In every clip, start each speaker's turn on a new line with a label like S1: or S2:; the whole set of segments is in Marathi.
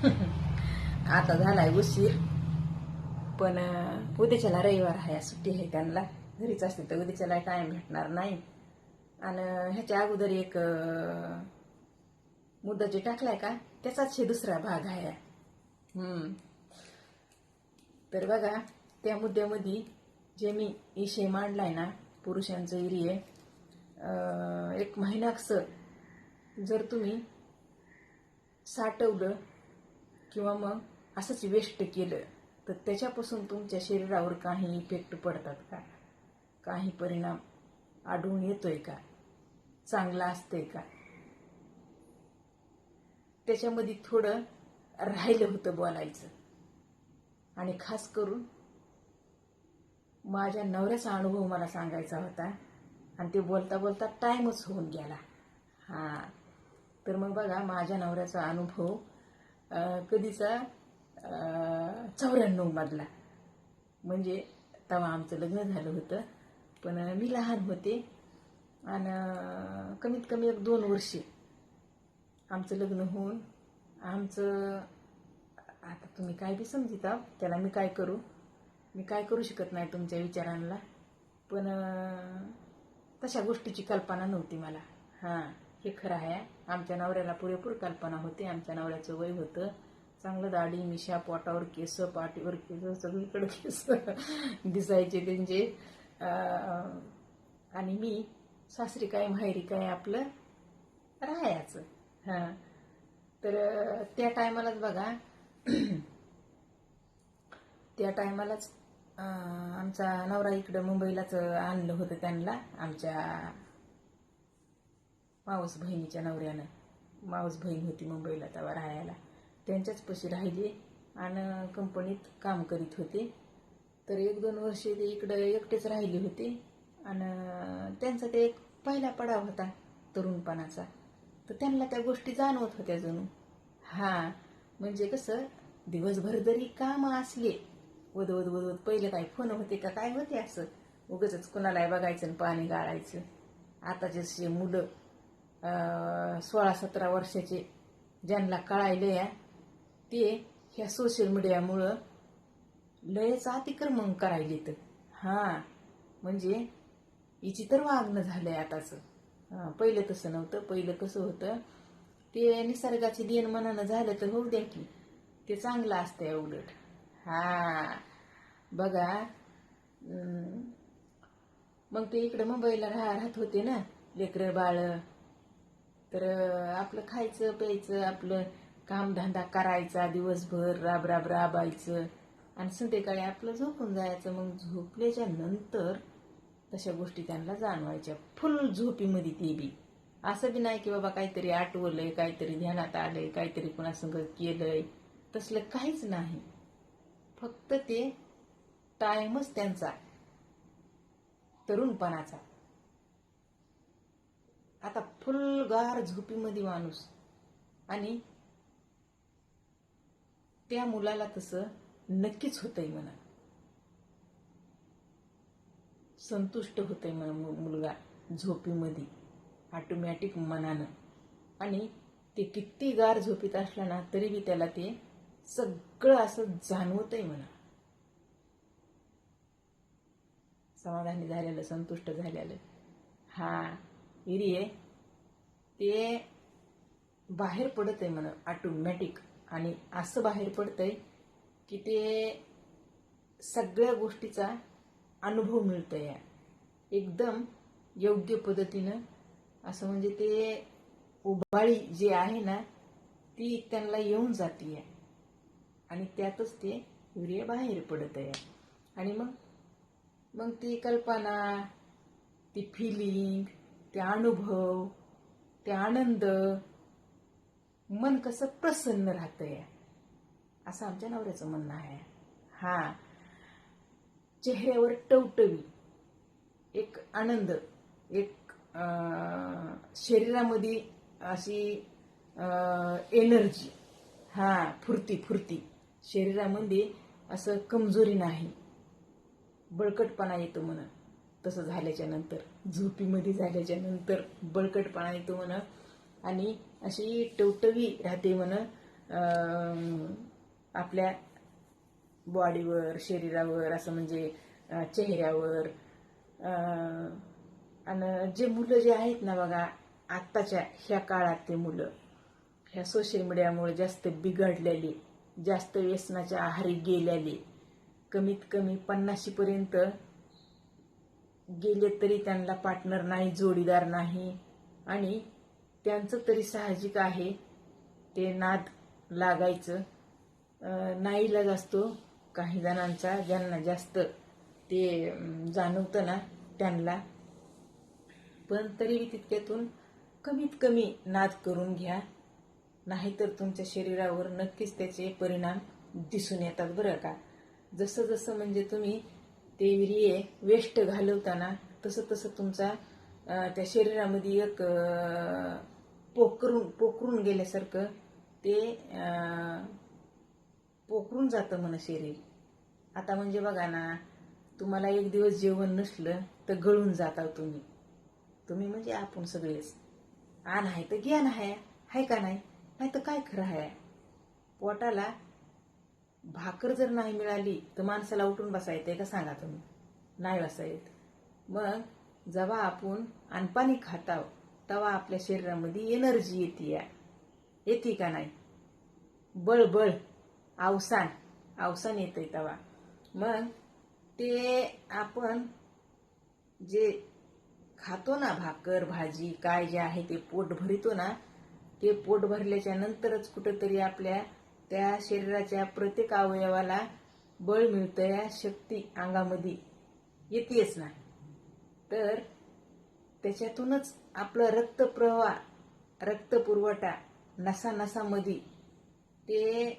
S1: आता झालाय उशीर, पण उद्याच्याला रविवार आहे, सुट्टी आहे त्यांना, घरीच असते तर उद्याच्याला टाइम भेटणार नाही. आणि ह्याच्या अगोदर एक मुद्दा जे टाकलाय का त्याचाच हे दुसरा भाग आहे. तर बघा, त्या मुद्द्यामध्ये जे मी विषय मांडलाय ना, पुरुषांचं एरिये, एक महिनाक्सर जर तुम्ही साठवलं किंवा मग असंच वेस्ट केलं तर त्याच्यापासून तुमच्या शरीरावर काही इफेक्ट पडतात का, काही परिणाम आढळून येतोय का, चांगला असतंय का, त्याच्यामध्ये थोडं राहिलं होतं बोलायचं. आणि खास करून माझ्या नवऱ्याचा अनुभव मला सांगायचा होता, आणि ते बोलता बोलता टाइमच होऊन गेला. तर मग बघा, माझ्या नवऱ्याचा अनुभव कधीचा 94 मधला, म्हणजे तेव्हा आमचं लग्न झालं होतं, पण मी लहान होते. आणि कमीत कमी 1-2 वर्षे आमचं लग्न होऊन, आमचं आता तुम्ही काय बी समजिता त्याला, मी काय करू शकत नाही तुमच्या विचारांना, पण तशा गोष्टीची कल्पना नव्हती मला. हे खरं आहे. आमच्या नवऱ्याला पुरेपूर कल्पना होती. आमच्या नवऱ्याचं वय होतं चांगलं, दाढी मिशा, पोटावर केस, पाठीवर केस, सगळीकडे केस दिसायचे त्यांचे. आणि मी सासरी काय माहेरी काय आपलं राहायचं. तर त्या टायमालाच बघा, त्या टायमालाच आमचा नवरा इकडं मुंबईलाच आणलं होतं त्यांना, आमच्या मावस बहिणीच्या नवऱ्यानं. मावस बहीण होती मुंबईला तेव्हा राहायला, त्यांच्याच पशी राहिले आणि कंपनीत काम करीत होते. तर 1-2 वर्षे ते इकडं एकटेच राहिले होते. आणि त्यांचा ते एक पहिला पडाव होता तरुणपणाचा, तर त्यांना त्या गोष्टी जाणवत होत्या जणू. म्हणजे कसं, दिवसभर जरी काम असले वदवत, पहिले काय फोन होते का काय होते, असं उगाचच कुणाला बघायचं आणि पाणी गाळायचं. आता जसे मुलं 16-17 वर्षाचे ज्यांना कळायले ते ह्या सोशल मीडियामुळं लयच अतिक्रमण करायले. तर म्हणजे हिची तर वागणं झालंय आताच. पहिलं तसं नव्हतं. पहिलं कसं होतं, ते निसर्गाचे देण मनानं झालं तर होऊ द्या की, ते चांगलं असतंय उलट. बघा, मग ते इकडे मुंबईला राहत होते ना, लेकरं बाळ, तर आपलं खायचं प्यायचं, आपलं कामधंदा करायचा, दिवसभर राबायचं, आणि संध्याकाळी आपलं झोपून जायचं. मग झोपल्याच्या नंतर तशा गोष्टी त्यांना जाणवायच्या, फुल झोपीमध्ये. ते बी असं बी नाही की बाबा काहीतरी आठवलंय, काहीतरी ध्यानात आलंय, काहीतरी कुणासंग केलंय, तसलं काहीच नाही. फक्त ते टाइमच त्यांचा तरुणपणाचा. आता फुलगार झोपीमध्ये माणूस, आणि त्या मुलाला तसं नक्कीच होतंय म्हणा, संतुष्ट होतंय म्हणा मुलगा झोपीमध्ये ऑटोमॅटिक मनानं. आणि ते किती गार झोपीत असला ना तरी बी त्याला ते सगळं असं जाणवतंय म्हणा, समाधानी झालेलं, संतुष्ट झालेलं. एरिये ते बाहेर पडत आहे म्हणा ऑटोमॅटिक. आणि असं बाहेर पडतंय की ते सगळ्या गोष्टीचा अनुभव मिळतोय एकदम योग्य पद्धतीनं. असं म्हणजे ते उबाळी जी आहे ना ती त्यांना येऊन जाते, आणि त्यातच ते वीर्य बाहेर पडत आहे. आणि मग ती कल्पना, ती फिलिंग, ते अनुभव, ते आनंद, मन कसं प्रसन्न राहतंय, असं आमच्या नवऱ्याचं म्हणणं आहे. चेहऱ्यावर टवटवी, एक आनंद, एक शरीरामध्ये अशी एनर्जी, फुर्ती शरीरामध्ये, असं कमजोरी नाही, बळकटपणा येतो म्हणा. तसं झाल्याच्या नंतर, झोपीमध्ये झाल्याच्या नंतर बळकटपणा येतो म्हणा, आणि अशी टवटवी राहते म्हणा. आपल्या बॉडीवर, शरीरावर, असं म्हणजे चेहऱ्यावर. आणि जे मुलं जे आहेत ना बघा, आत्ताच्या ह्या काळात ते मुलं ह्या सोशल मीडियामुळे जास्त बिघडलेली, जास्त व्यसनाच्या आहारी गेलेली, कमीत कमी 50पर्यंत गेले तरी त्यांना पार्टनर नाही, जोडीदार नाही. आणि त्यांचं तरी साहजिक आहे ते नाद लागायचं. नाईलाज असतो काही जणांचा, ज्यांना जास्त ते जाणवतं ना त्यांना. पण तरीही तितक्यातून कमीत कमी नाद करून घ्या, नाहीतर तुमच्या शरीरावर नक्कीच त्याचे परिणाम दिसून येतात बरं का. जसं जसं म्हणजे तुम्ही ते वीर्य वेस्ट घालवताना तसं तसं तुमचा त्या शरीरामध्ये एक पोखरून गेल्यासारखं ते पोखरून जातं म्हण शरीर. आता म्हणजे बघा ना, तुम्हाला एक दिवस जेवण नसलं तर गळून जाता तुम्ही. तुम्ही म्हणजे आपण सगळेच. आण आहे तर ज्ञान आहे का नाही, नाही तर काय खरं आहे. पोटाला भाकर जर नाही मिळाली तर माणसाला उठून बसा येते का सांगा तुम्ही? नाही बसा येत. मग जेव्हा आपण अनपाणी खाताव तेव्हा आपल्या शरीरामध्ये एनर्जी येते का नाही? बळ अवसान येते तेव्हा. मग ते आपण जे खातो ना, भाकर भाजी काय जे आहे ते पोट भरितो ना, ते पोट भरल्याच्या नंतरच कुठंतरी आपल्या त्या शरीराच्या प्रत्येक अवयवाला बळ मिळतं, या शक्ती अंगामध्ये येतेच ना. तर त्याच्यातूनच आपलं रक्तप्रवाह, रक्तपुरवठा नसामध्ये ते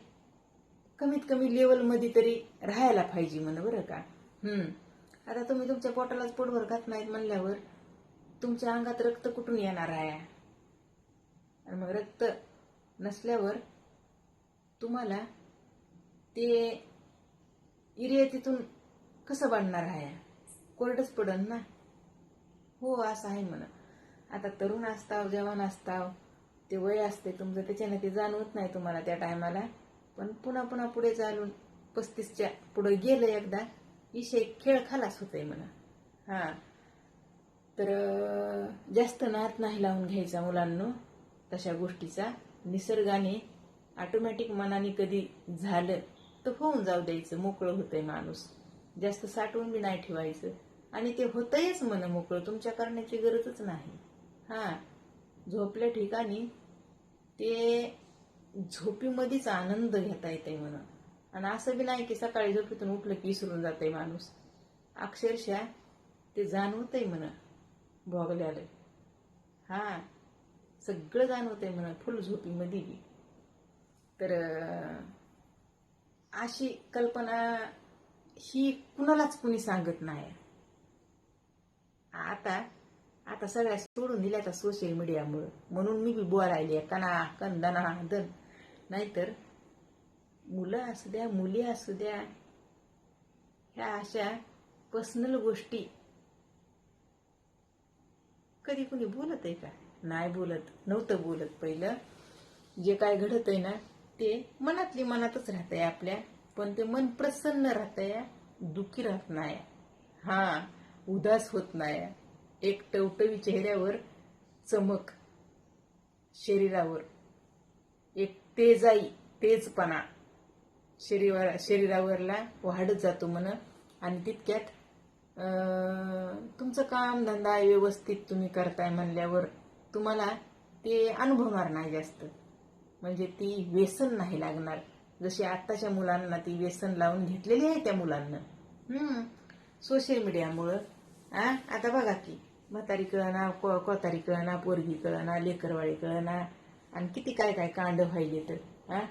S1: कमीत कमी लेवलमध्ये तरी राहायला पाहिजे म्हण बरं का. आता तुम्ही तुमच्या पोटालाच पोटभर खात नाहीत म्हणल्यावर तुमच्या अंगात रक्त कुठून येणार आहे? आणि मग रक्त नसल्यावर तुम्हाला ते युरिया तिथून कसं बांधणार आहे? कोरडच पडन ना. हो, असं आहे म्हणा. आता तरुण असताव, जवान असताव, ते वय असते तुमचं, त्याच्याने ते जाणवत नाही तुम्हाला त्या टायमाला. पण पुन्हा पुढे चालून 35च्या पुढे गेलं एकदा, विषय खेळ खालास होतंय म्हणा. तर जास्त नाद नाही लावून घ्यायचा मुलांनो तशा गोष्टीचा. निसर्गाने ऑटोमॅटिक मनाने कधी झालं तर होऊन जाऊ द्यायचं, मोकळं होतंय माणूस. जास्त साठवून बी नाही ठेवायचं. आणि ते होतंयच मन मोकळं, तुमच्या करण्याची गरजच नाही. झोपल्या ठिकाणी ते झोपीमध्येच आनंद घेता येते म्हणून. आणि असं बी नाही की सकाळी झोपेतून उठलं की विसरून जाते माणूस. अक्षरशः ते जाणवतंय म्हणा भोगल्याला. सगळं जाणवतंय म्हणा फुल झोपीमध्ये बी. तर अशी कल्पना ही कुणालाच कुणी सांगत नाही. आता सगळ्या सोडून दिल्या त्या सोशल मीडियामुळे, म्हणून मी बी बोलायली दन. नाहीतर मुलं असू द्या, मुली असू द्या, ह्या अशा पर्सनल गोष्टी कधी कुणी बोलत आहे का? नाही बोलत, नव्हतं बोलत. पहिलं जे काय घडत आहे ना ते मनातली मनातच राहतंय आपल्या. पण ते मन प्रसन्न राहतंय, दुःखी राहत नाही. उदास होत नाही. एक टवटवी चेहऱ्यावर, चमक शरीरावर, एक तेजपणा शरीरावरला वाढत जातो म्हण. आणि तितक्यात तुमचं काम धंदा व्यवस्थित तुम्ही करताय म्हणल्यावर तुम्हाला ते अनुभवणार नाही जास्त. म्हणजे ती व्यसन नाही लागणार, जशी आत्ताच्या मुलांना ती व्यसन लावून घेतलेली आहे त्या मुलांना सोशल मीडियामुळं. आता बघा की म्हातारी कळना, कोतारी कळना, पोरगी कळना, लेकरवाळी कळना, आणि किती काय काय कांड व्हायले. तर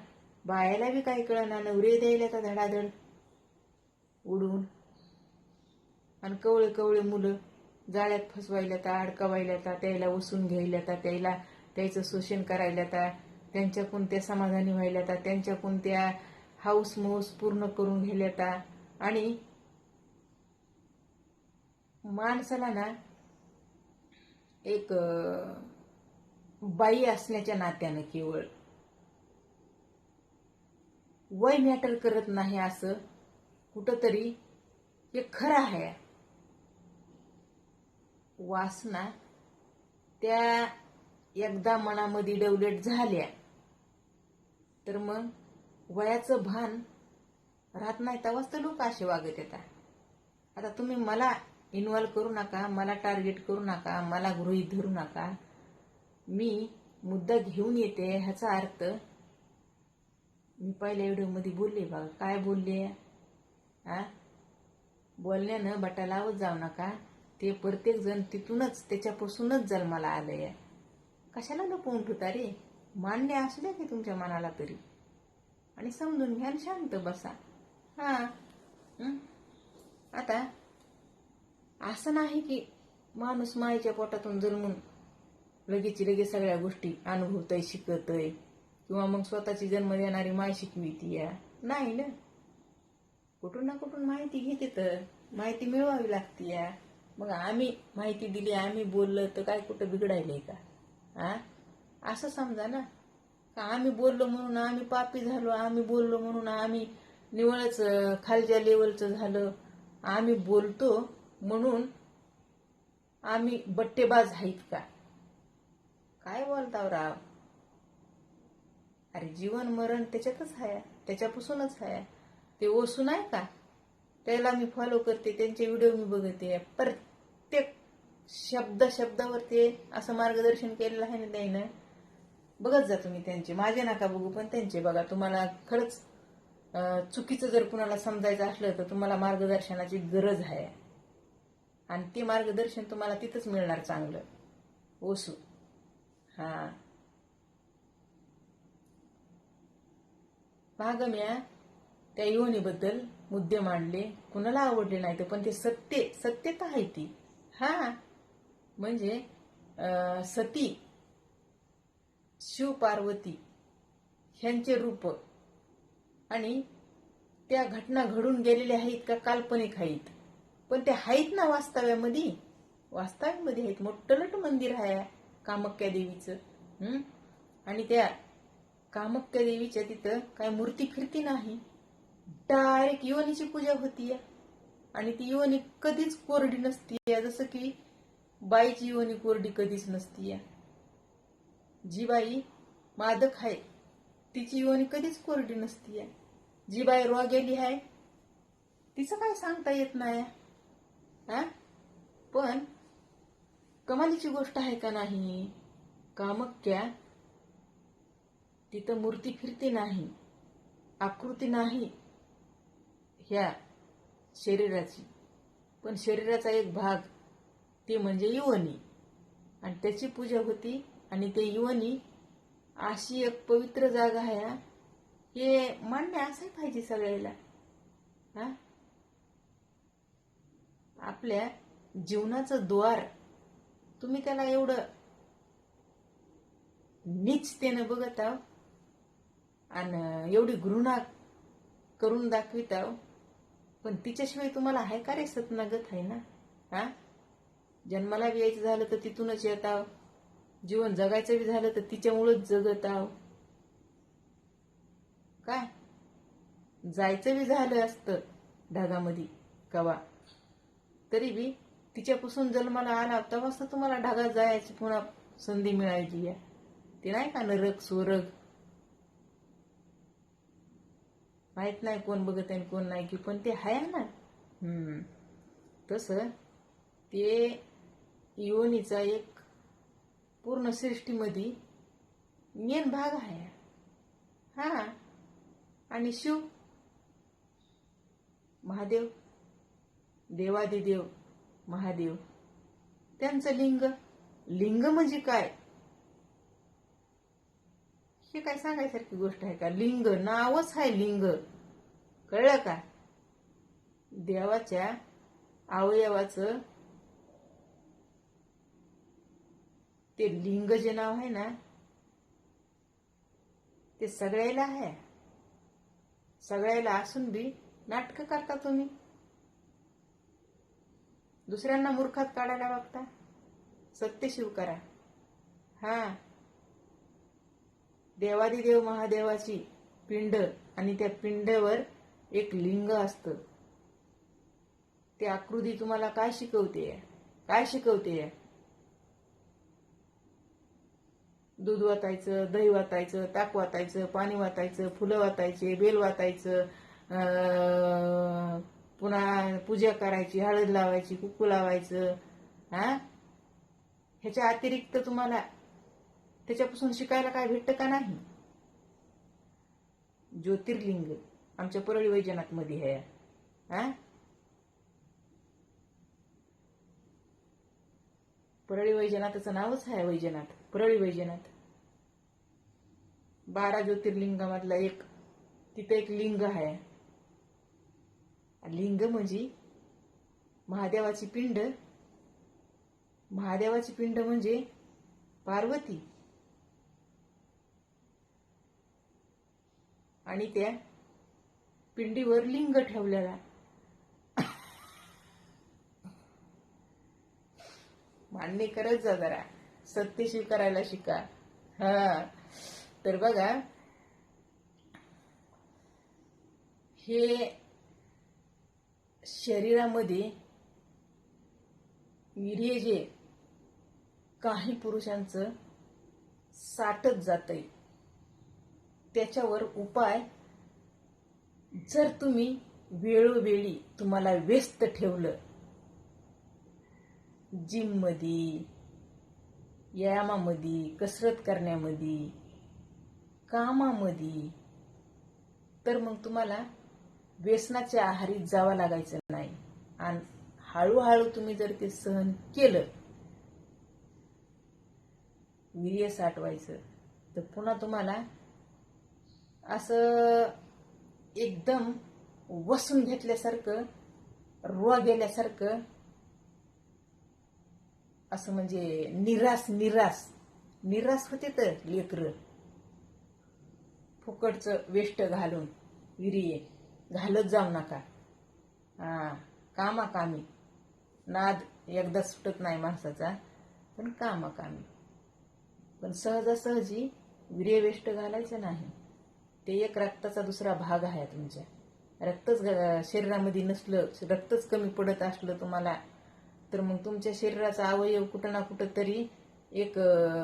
S1: बायाला बी काय कळना, नवरे द्यायला का धडाधड उडून. आणि कवळे कवळे मुलं जाळ्यात फसवायला तर, अडकवायला तर, त्याला उसून घ्यायला तर, त्याचं शोषण करायला तर, त्यांच्याकडून त्या समाधानी व्हायला तर, त्यांच्याकडून त्या हाऊस मौस पूर्ण करून घ्यायला तर. आणि माणसाला ना एक बाई असण्याच्या नात्यानं केवळ वय मॅटर करत नाही असं कुठंतरी हे खरं आहे. वासना त्या एकदा मनामध्ये डेव्हलेट झाल्या तर मग वयाचं भान राहत नाही. तेव्हाच तर लोक असे वागत येतात. आता तुम्ही मला इन्व्हॉल्व करू नका, मला टार्गेट करू नका, मला गृहीत धरू नका. मी मुद्दा घेऊन येते ह्याचा अर्थ मी पहिल्या व्हिडिओमध्ये बोलले बघा. काय बोलले? बोलण्यानं बटा लावत जाऊ नका. ते प्रत्येक जण तिथूनच त्याच्यापासूनच जन्माला आलंय. कशाला लपवून ठेवता रे? मान्य असू द्या की तुमच्या मनाला तरी, आणि समजून घ्या, शांत बसा. आता असं नाही की माणूस माईच्या पोटातून जन्मून लगेच सगळ्या गोष्टी अनुभवतय, शिकतय, किंवा मग स्वतःची जन्म देणारी माय शिकविती या. नाही ना, कुठून ना कुठून माहिती घेते, तर माहिती मिळवावी लागते या. मग आम्ही माहिती दिली, आम्ही बोललं तर काय कुठं बिघडायलंय का? असं समजा ना, का आम्ही बोललो म्हणून आम्ही पापी झालो, आम्ही बोललो म्हणून आम्ही निवळच खालच्या लेवलचं झालं, आम्ही बोलतो म्हणून आम्ही बट्टेबाज आहेत का? काय बोलताव राव? अरे जीवन मरण त्याच्यातच आहे, त्याच्यापासूनच आहे. ते ओसू नाही का, त्याला मी फॉलो करते, त्यांचे व्हिडिओ मी बघते, प्रत्येक शब्दावर ते असं मार्गदर्शन केलेलं आहे ना त्यानं. बघत जा तुम्ही त्यांचे, माझे नका बघू पण त्यांचे बघा. तुम्हाला खरंच चुकीचं जर कुणाला समजायचं असलं तर तुम्हाला मार्गदर्शनाची गरज आहे, आणि ते मार्गदर्शन तुम्हाला तिथंच मिळणार चांगलं ओसू. भागम्या त्या योनीबद्दल मुद्दे मांडले, कुणाला आवडले नाही तर, पण ते सत्यता आहे ती. म्हणजे सती शिव पार्वती ह्यांचे रूप, आणि त्या घटना घडून गेलेल्या आहेत का काल्पनिक आहेत, पण ते आहेत ना वास्तव्यामध्ये आहेत. मोठं मंदिर आहे कामाख्या देवीचं. आणि त्या कामाख्या देवीच्या तिथं काय मूर्ती फिरती नाही, डायरेक्ट योनीची पूजा होती. आणि ती योनी कधीच कोरडी नसती, जसं की बाईची योनी कोरडी कधीच नसती. जी बाई मादक आहे तिची योनी कधीच कोरडी नसती. जी बाई रोगेली आहे तिचं काय सांगता येत नाही. पण कमालीची गोष्ट आहे का नाही, कामाख्या तिथं मूर्ती फिरती नाही, आकृती नाही ह्या शरीराची, पण शरीराचा एक भाग ते म्हणजे योनी, आणि त्याची पूजा होती. आणि ते योनी अशी एक पवित्र जागा आहे, हे मान्य असं पाहिजे सगळ्याला. आपल्या जीवनाचं द्वार तुम्ही त्याला एवढं नीचतेनं बघत आहो, आणि एवढी घृणा करून दाखवित आहो, पण तिच्याशिवाय तुम्हाला आहे का रे सतनागत आहे ना. जन्माला यायचं झालं तर तिथूनच येत आहो, जीवन जगायचं बी झालं तर तिच्यामुळेच जगत आहो. काय जायचं बी झालं असतं ढगामध्ये कवा, तरी बी तिच्यापासून जन्माला आला तेव्हाच तर तुम्हाला ढगात जायची पुन्हा संधी मिळायची. ते नाही का नरक स्वर्ग, माहित नाही कोण बघत आहे कोण नाही की, पण ते आहे ना. तसं ते योनीचा एक पूर्ण सृष्टीमध्ये मेन भाग आहे. आणि शिव महादेव, देवादिदेव महादेव, त्यांचं लिंग म्हणजे काय, हे काय सांगायसारखी गोष्ट आहे का? लिंग नावच आहे लिंग, कळलं का? देवाच्या अवयवाचं ते लिंग जे नाव आहे ना, ते सगळ्याला आहे. सगळ्याला असून बी नाटकं करता तुम्ही, दुसऱ्यांना मूर्खात काढायला बघता. सत्य शिव करा. देवादिदेव महादेवाची पिंड आणि त्या पिंडावर एक लिंग असतं. ती आकृती तुम्हाला काय शिकवते? काय शिकवते? दूध वाटायचं, दही वाटायचं, ताक वाटायचं, पाणी वाटायचं, फुलं वाटायचे, बेल वाटायचं, पुन्हा पूजा करायची, हळद लावायची, कुंकू लावायचं. ह्याच्या अतिरिक्त तुम्हाला त्याच्यापासून शिकायला काय भेटतं का नाही? ज्योतिर्लिंग आमच्या परळी वैजनाथ मध्ये आहे. परळी वैजनाथाचं नावच आहे वैजनाथ, परळी वैजनाथ. 12 ज्योतिर्लिंगामधला एक, तिथे एक लिंग आहे. लिंग म्हणजे महादेवाची पिंड. महादेवाची पिंड म्हणजे पार्वती. आणि त्या पिंडीवर लिंग ठेवलेला. मान्य करत जा जरा, सत्य स्वीकारायला शिका. तर बघा, हे शरीरामध्ये वीर्य जे काही पुरुषांचं साठत जातंय, त्याच्यावर उपाय जर तुम्ही वेळोवेळी तुम्हाला व्यस्त ठेवलं, जिम मध्ये, व्यायामामध्ये, कसरत करण्यामध्ये, कामामध्ये, तर मग तुम्हाला व्यसनाच्या आहारी जावं लागायचं नाही. आणि हळूहळू तुम्ही जर ते सहन केलं, वीर्य साठवायचं, तर पुन्हा तुम्हाला असं एकदम वसून घेतल्यासारखं, रोआ गेल्यासारखं, असं म्हणजे निराश निराश निराश होते. तर लेकरं फुकटचं वेस्ट घालून वीर्य घालत जाऊ नका. कामाकामी नाद एकदा सुटत नाही माणसाचा, पण कामाकामी. पण सहजासहजी वीर्य वेस्ट घालायचं नाही. ते एक रक्ताचा दुसरा भाग आहे तुमच्या. रक्तच शरीरामध्ये नसलं, रक्तच कमी पडत असलं तुम्हाला, तर मग तुमच्या शरीराचा अवयव कुठं ना कुठं तरी एक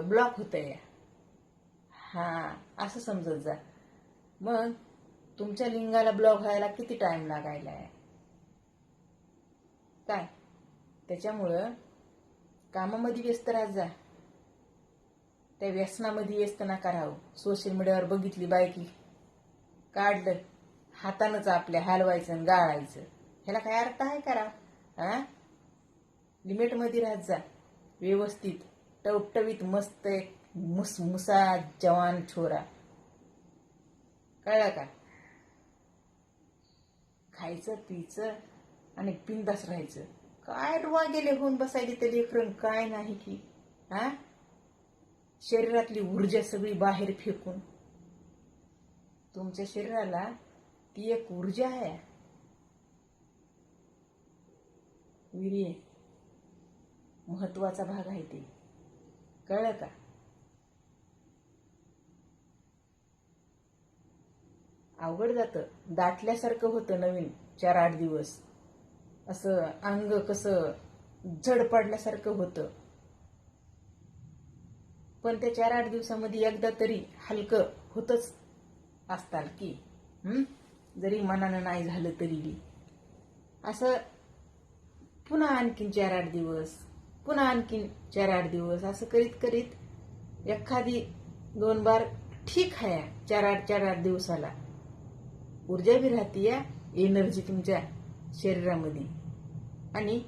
S1: ब्लॉक होतंय. असं समजत जा. मग तुमच्या लिंगाला ब्लॉक व्हायला किती टाइम लागायला आहे काय? त्याच्यामुळं कामामध्ये व्यस्त राहत जा, त्या व्यसनामध्ये व्यस्त नका राहू. सोशल मीडियावर बघितली बायकी, काढलं हातानंच आपल्या हलवायचं आणि गाळायचं. ह्याला काय अर्थ आहे करा? लिमिटमध्ये राहत जा, व्यवस्थित टवटवीत मस्त एक मुसमुसा जवान छोरा. कळलं का? खायचं पियचं आणि बिंदास राहायचं. काय रुवा गेले होऊन बसायली ते लेकरं, काय नाही की शरीरातली ऊर्जा सगळी बाहेर फेकून. तुमच्या शरीराला ती एक ऊर्जा आहे, वीर्य महत्वाचा भाग आहे ते. कळलं का? अवघड जातं, दाटल्यासारखं होतं नवीन 4-8 दिवस. असं अंग कसं जड पडल्यासारखं होतं. पण त्या 4-8 दिवसामध्ये एकदा तरी हलकं होतच असताल की, जरी मनानं नाही झालं तरी. असं पुन्हा आणखीन 4-8 दिवस, पुन्हा आणखीन 4-8 दिवस, असं करीत करीत एखादी 2 बार ठीक आहे. 4-8 दिवसाला ऊर्जा बी राहते, या एनर्जी तुमच्या शरीरामध्ये. आणि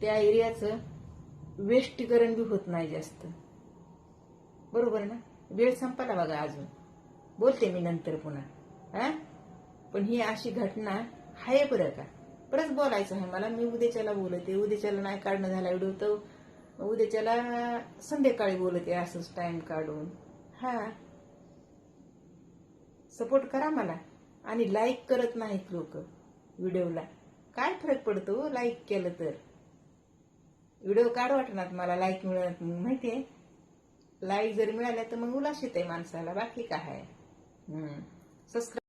S1: त्या एरियाचं वेष्टीकरण बी होत नाही जास्त. बरोबर ना? वेळ संपला बघा, अजून बोलते मी नंतर पुन्हा. पण ही अशी घटना आहे बरं का. परत बोलायचं आहे मला. मी उद्याच्याला बोलते, उद्याच्याला नाही काढणं झाला व्हिडिओ तर उद्याच्याला संध्याकाळी बोलते, असंच टाइम काढून. सपोर्ट करा मला. आणि लाईक करत नाहीत लोक व्हिडिओला. काय फरक पडतो लाईक केलं तर? व्हिडिओ काढ वाटणार मला, लाईक मिळत माहितीये. लाईक जर मिळाल्या तर मग उल्हास येते माणसाला, बाकी काय आहे. सबस्क्राईब